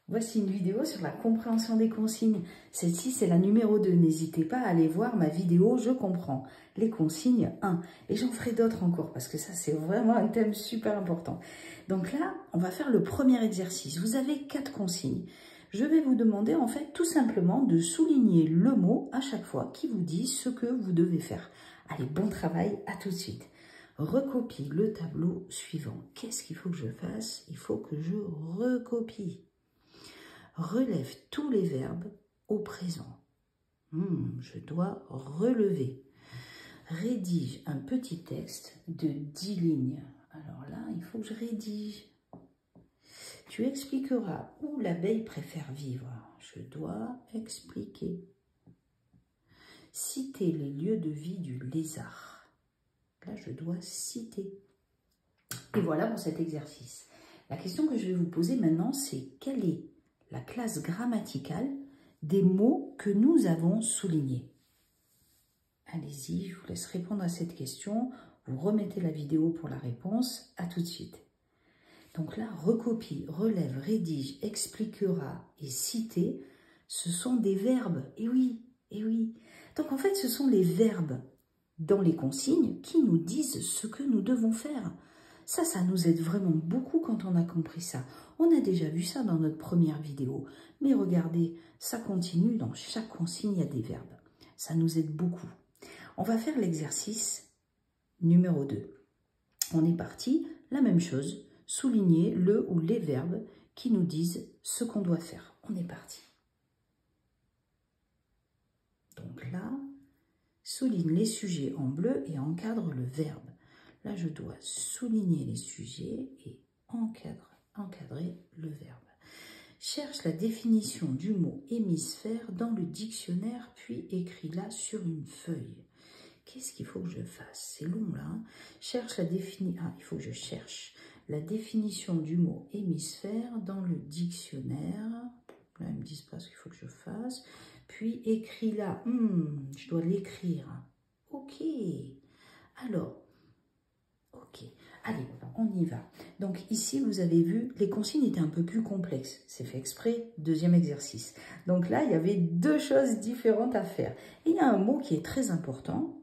Voici une vidéo sur la compréhension des consignes. Celle-ci, c'est la numéro 2. N'hésitez pas à aller voir ma vidéo « Je comprends » les consignes 1. Et j'en ferai d'autres encore parce que ça, c'est vraiment un thème super important. Donc là, on va faire le premier exercice. Vous avez 4 consignes. Je vais vous demander en fait tout simplement de souligner le mot à chaque fois qui vous dit ce que vous devez faire. Allez, bon travail, à tout de suite. Recopie le tableau suivant. Qu'est-ce qu'il faut que je fasse? Il faut que je recopie. Relève tous les verbes au présent. Je dois relever. Rédige un petit texte de 10 lignes. Alors là, il faut que je rédige. Tu expliqueras où l'abeille préfère vivre. Je dois expliquer. Citer les lieux de vie du lézard. Là, je dois citer. Et voilà pour cet exercice. La question que je vais vous poser maintenant, c'est quelle est la classe grammaticale des mots que nous avons soulignés? Allez-y, je vous laisse répondre à cette question. Vous remettez la vidéo pour la réponse. À tout de suite. Donc là, recopie, relève, rédige, expliquera et citer, ce sont des verbes. Et oui, et oui. Donc en fait, ce sont les verbes dans les consignes qui nous disent ce que nous devons faire. Ça nous aide vraiment beaucoup quand on a compris ça. On a déjà vu ça dans notre première vidéo. Mais regardez, ça continue. Dans chaque consigne, il y a des verbes. Ça nous aide beaucoup. On va faire l'exercice numéro 2. On est parti. La même chose. Souligner le ou les verbes qui nous disent ce qu'on doit faire. On est parti. Donc là, souligne les sujets en bleu et encadre le verbe. Là, je dois souligner les sujets et encadrer le verbe. Cherche la définition du mot hémisphère dans le dictionnaire, puis écris-la sur une feuille. Qu'est-ce qu'il faut que je fasse? C'est long, là. Cherche la définition. Ah, il faut que je cherche la définition du mot hémisphère dans le dictionnaire. Là, ils ne me disent pas ce qu'il faut que je fasse. Puis écris-la. Je dois l'écrire. Ok. Alors, ok. Allez, on y va. Donc ici, vous avez vu, les consignes étaient un peu plus complexes. C'est fait exprès, deuxième exercice. Donc là, il y avait 2 choses différentes à faire. Et il y a un mot qui est très important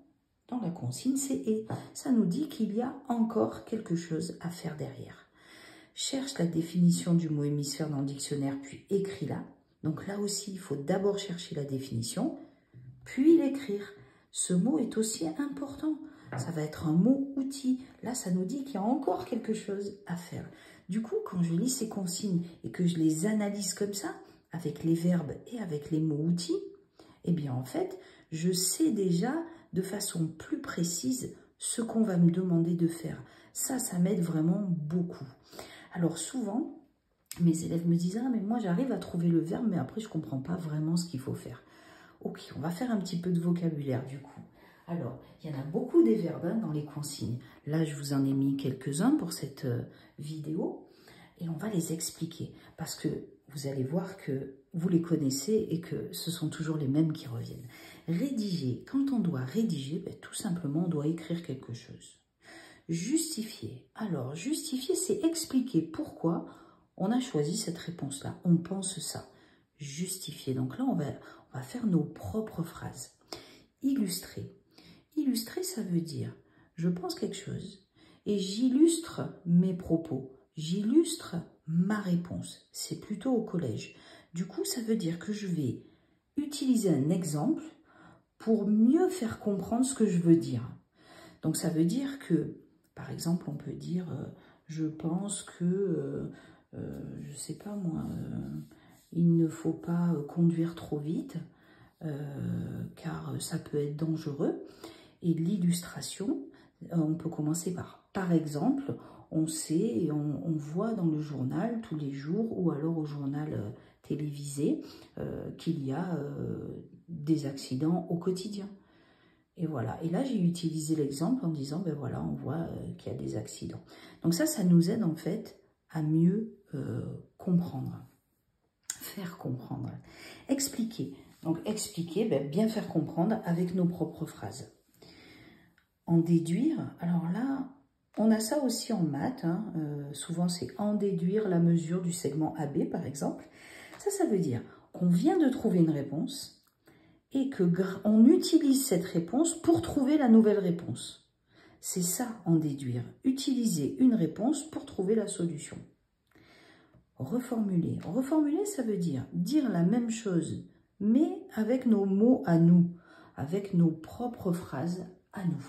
dans la consigne, c'est « et ». Ça nous dit qu'il y a encore quelque chose à faire derrière. Cherche la définition du mot hémisphère dans le dictionnaire, puis écris-la. Donc là aussi, il faut d'abord chercher la définition, puis l'écrire. Ce mot est aussi important. Ça va être un mot outil. Là, ça nous dit qu'il y a encore quelque chose à faire. Du coup, quand je lis ces consignes et que je les analyse comme ça, avec les verbes et avec les mots outils, eh bien, en fait, je sais déjà de façon plus précise ce qu'on va me demander de faire. Ça m'aide vraiment beaucoup. Alors, souvent, mes élèves me disent « Ah, mais moi, j'arrive à trouver le verbe, mais après, je ne comprends pas vraiment ce qu'il faut faire. » Ok, on va faire un petit peu de vocabulaire, du coup. Alors, il y en a beaucoup des verbes dans les consignes. Là, je vous en ai mis quelques-uns pour cette vidéo. Et on va les expliquer. Parce que vous allez voir que vous les connaissez et que ce sont toujours les mêmes qui reviennent. Rédiger. Quand on doit rédiger, tout simplement, on doit écrire quelque chose. Justifier. Alors, justifier, c'est expliquer pourquoi on a choisi cette réponse-là. On pense ça. Justifier. Donc là, on va faire nos propres phrases. Illustrer. Illustrer, ça veut dire, je pense quelque chose et j'illustre mes propos. J'illustre ma réponse. C'est plutôt au collège. Du coup, ça veut dire que je vais utiliser un exemple pour mieux faire comprendre ce que je veux dire. Donc, ça veut dire que, par exemple, on peut dire, je pense que, je ne sais pas moi, il ne faut pas conduire trop vite, car ça peut être dangereux. Et l'illustration, on peut commencer par exemple, on sait et on voit dans le journal tous les jours ou alors au journal télévisé qu'il y a des accidents au quotidien. Et voilà. Et là, j'ai utilisé l'exemple en disant, ben voilà, on voit qu'il y a des accidents. Donc ça nous aide en fait à mieux comprendre, faire comprendre, expliquer. Donc expliquer, bien faire comprendre avec nos propres phrases. En déduire, alors là, On a ça aussi en maths, hein. Souvent c'est en déduire la mesure du segment AB par exemple. Ça veut dire qu'on vient de trouver une réponse et qu'on utilise cette réponse pour trouver la nouvelle réponse. C'est ça en déduire, utiliser une réponse pour trouver la solution. Reformuler. Reformuler, ça veut dire la même chose, mais avec nos mots à nous, avec nos propres phrases à nous.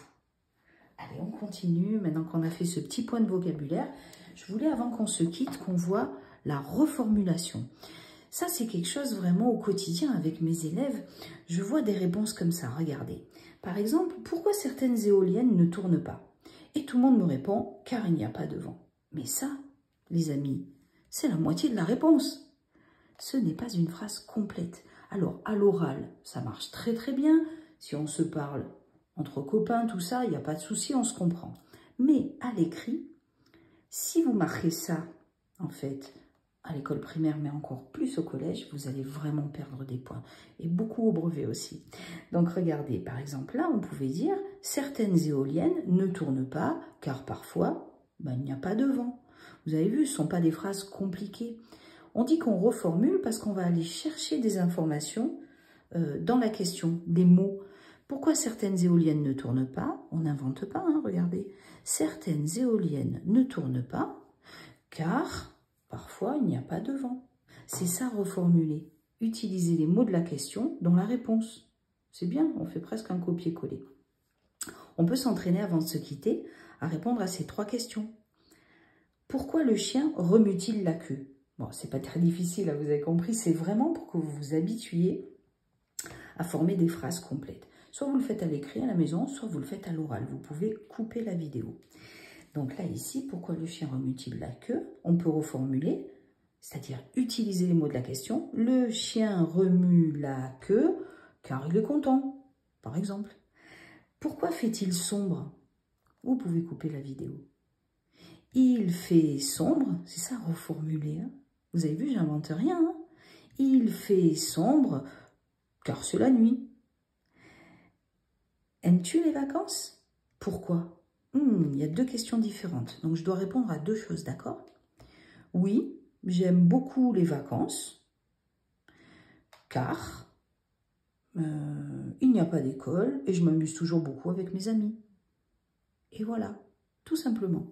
Allez, on continue. Maintenant qu'on a fait ce petit point de vocabulaire, je voulais, avant qu'on se quitte, qu'on voit la reformulation. Ça, c'est quelque chose vraiment au quotidien avec mes élèves. Je vois des réponses comme ça, regardez. Par exemple, pourquoi certaines éoliennes ne tournent pas? Et tout le monde me répond, car il n'y a pas de vent. Mais ça, les amis, c'est la moitié de la réponse. Ce n'est pas une phrase complète. Alors, à l'oral, ça marche très très bien. Si on se parle entre copains, tout ça, il n'y a pas de souci, on se comprend. Mais à l'écrit, si vous marquez ça, en fait, à l'école primaire, mais encore plus au collège, vous allez vraiment perdre des points. Et beaucoup au brevet aussi. Donc, regardez, par exemple, là, on pouvait dire « Certaines éoliennes ne tournent pas, car parfois, il n'y a pas de vent. » Vous avez vu, ce ne sont pas des phrases compliquées. On dit qu'on reformule parce qu'on va aller chercher des informations dans la question, des mots. Pourquoi certaines éoliennes ne tournent pas? On n'invente pas, hein, regardez. Certaines éoliennes ne tournent pas car parfois il n'y a pas de vent. C'est ça reformuler. Utiliser les mots de la question dans la réponse. C'est bien, on fait presque un copier-coller. On peut s'entraîner avant de se quitter à répondre à ces 3 questions. Pourquoi le chien remue-t-il la queue? Bon, c'est pas très difficile, vous avez compris, c'est vraiment pour que vous vous habituiez à former des phrases complètes. Soit vous le faites à l'écrit à la maison, soit vous le faites à l'oral. Vous pouvez couper la vidéo. Donc là, ici, pourquoi le chien remue-t-il la queue? On peut reformuler, c'est-à-dire utiliser les mots de la question. Le chien remue la queue car il est content, par exemple. Pourquoi fait-il sombre? Vous pouvez couper la vidéo. Il fait sombre, c'est ça reformuler. Hein? Vous avez vu, j'invente rien. Hein? Il fait sombre car c'est la nuit. Aimes-tu les vacances? Pourquoi? Il y a 2 questions différentes. Donc, je dois répondre à 2 choses, d'accord? Oui, j'aime beaucoup les vacances, car il n'y a pas d'école et je m'amuse toujours beaucoup avec mes amis. Et voilà, tout simplement.